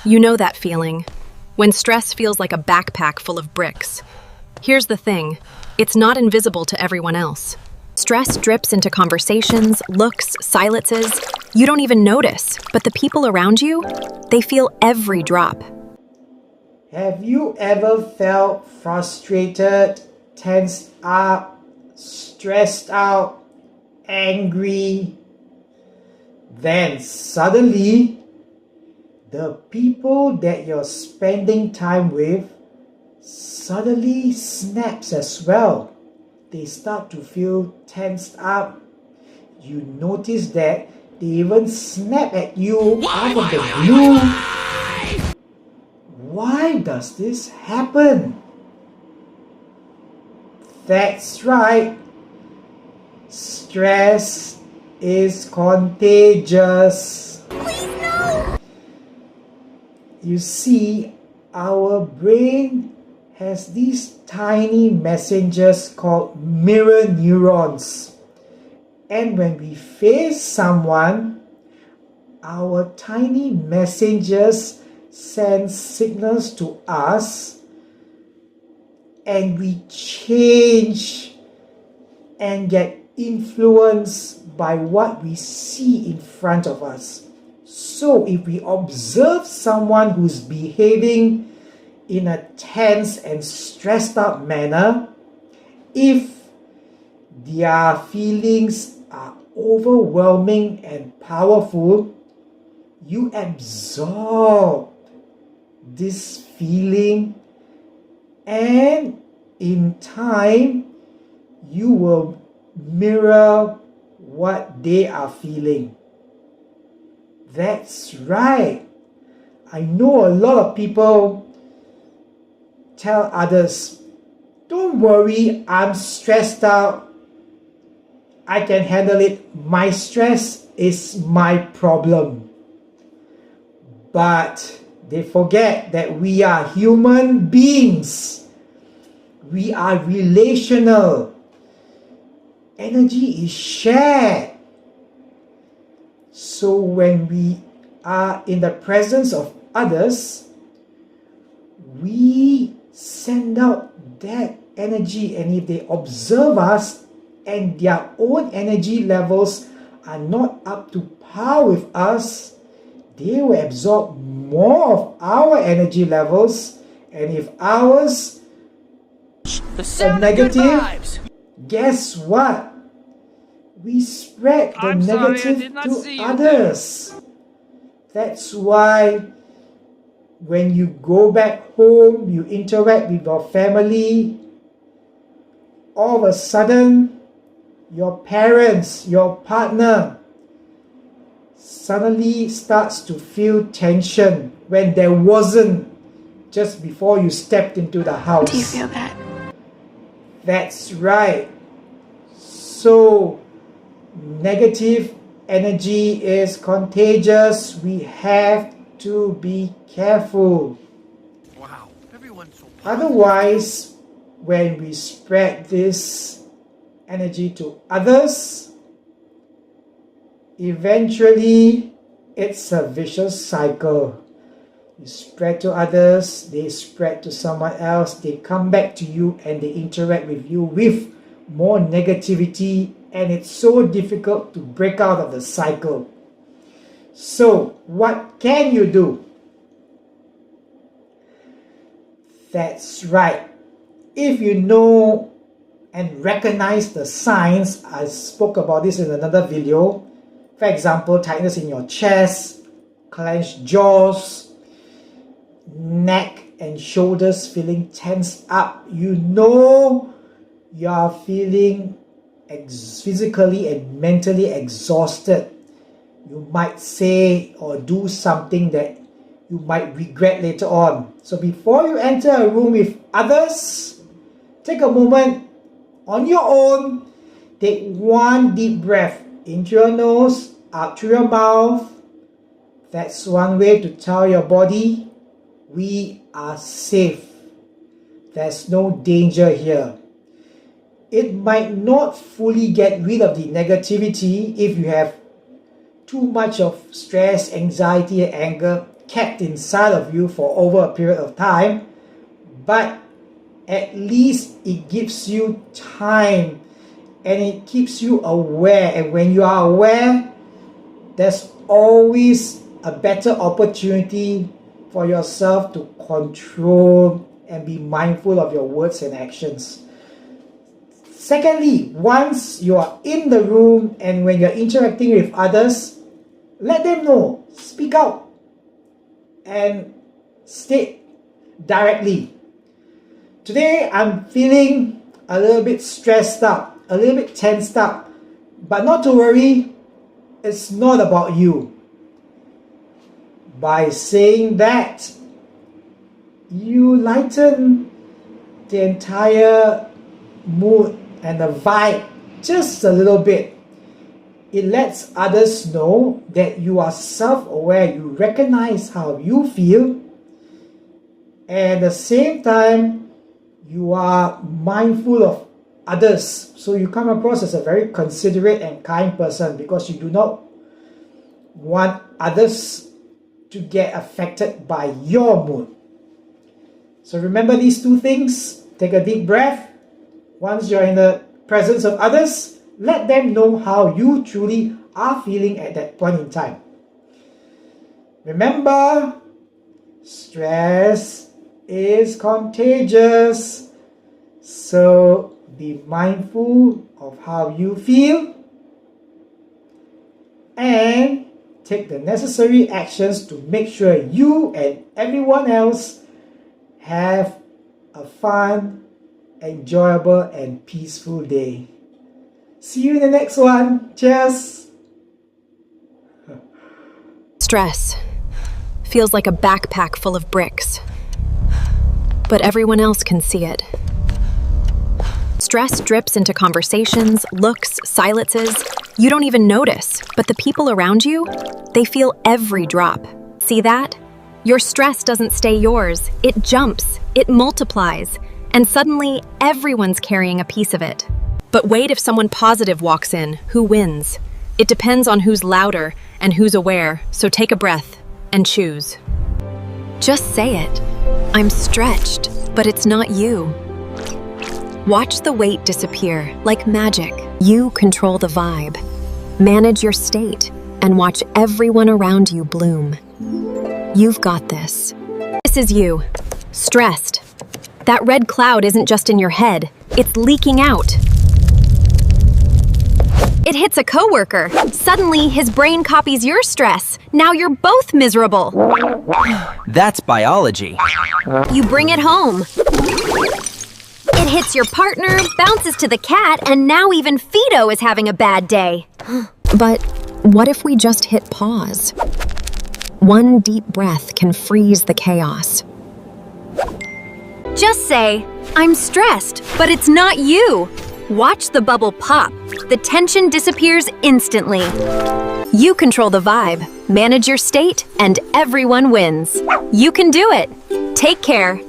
You know that feeling, when stress feels like a backpack full of bricks. Here's the thing, it's not invisible to everyone else. Stress drips into conversations, looks, silences. You don't even notice, but the people around you, they feel every drop. Have you ever felt frustrated, tensed up, stressed out, angry? Then suddenly, the people that you're spending time with suddenly snaps as well. They start to feel tensed up. You notice that they even snap at you out of the blue. Why does this happen? That's right. Stress is contagious. Please no! You see, our brain has these tiny messengers called mirror neurons. And when we face someone, our tiny messengers send signals to us and we change and get influenced by what we see in front of us. So if we observe someone who's behaving in a tense and stressed out manner, if their feelings are overwhelming and powerful, you absorb this feeling, and in time you will mirror what they are feeling. That's right. I know a lot of people tell others, don't worry, I'm stressed out, I can handle it, my stress is my problem. But they forget that we are human beings. We are relational. Energy is shared. So when we are in the presence of others, we send out that energy, and if they observe us and their own energy levels are not up to par with us, they will absorb more of our energy levels, and if ours are negative, guess what? We spread the negative to others. That's why when you go back home, you interact with your family, all of a sudden, your parents, your partner, suddenly starts to feel tension when there wasn't just before you stepped into the house. Do you feel that? That's right. So, negative energy is contagious. We have to be careful. Wow, everyone's so positive. Otherwise, when we spread this energy to others, eventually it's a vicious cycle. You spread to others, they spread to someone else, they come back to you and they interact with you with more negativity, and it's so difficult to break out of the cycle. So, what can you do? That's right. If you know and recognize the signs, I spoke about this in another video. For example, tightness in your chest, clenched jaws, neck and shoulders feeling tensed up. You know you are feeling physically and mentally exhausted. You might say or do something that you might regret later on. So before you enter a room with others, take a moment on your own. Take one deep breath into your nose, out through your mouth. That's one way to tell your body, we are safe. There's no danger here. It might not fully get rid of the negativity if you have too much of stress, anxiety, and anger. kept inside of you for over a period of time, but at least it gives you time and it keeps you aware. And when you are aware, there's always a better opportunity for yourself to control and be mindful of your words and actions. Secondly, once you are in the room and when you're interacting with others, let them know, speak out, and state directly. Today, I'm feeling a little bit stressed up, a little bit tensed up, but not to worry, it's not about you. By saying that, you lighten the entire mood and the vibe just a little bit. It lets others know that you are self-aware, you recognize how you feel, and at the same time, you are mindful of others. So you come across as a very considerate and kind person because you do not want others to get affected by your mood. So remember these two things. Take a deep breath. Once you're in the presence of others, let them know how you truly are feeling at that point in time. Remember, stress is contagious. So be mindful of how you feel and take the necessary actions to make sure you and everyone else have a fun, enjoyable, and peaceful day. See you in the next one. Cheers! Stress feels like a backpack full of bricks, but everyone else can see it. Stress drips into conversations, looks, silences. You don't even notice, but the people around you, they feel every drop. See that? Your stress doesn't stay yours. It jumps, it multiplies, and suddenly everyone's carrying a piece of it. But wait, if someone positive walks in, who wins? It depends on who's louder and who's aware, so take a breath and choose. Just say it. I'm stretched, but it's not you. Watch the weight disappear like magic. You control the vibe. Manage your state and watch everyone around you bloom. You've got this. This is you, stressed. That red cloud isn't just in your head, it's leaking out. It hits a coworker. Suddenly, his brain copies your stress. Now you're both miserable. That's biology. You bring it home. It hits your partner, bounces to the cat, and now even Fido is having a bad day. But what if we just hit pause? One deep breath can freeze the chaos. Just say, I'm stressed, but it's not you. Watch the bubble pop. The tension disappears instantly. You control the vibe, manage your state, and everyone wins. You can do it. Take care.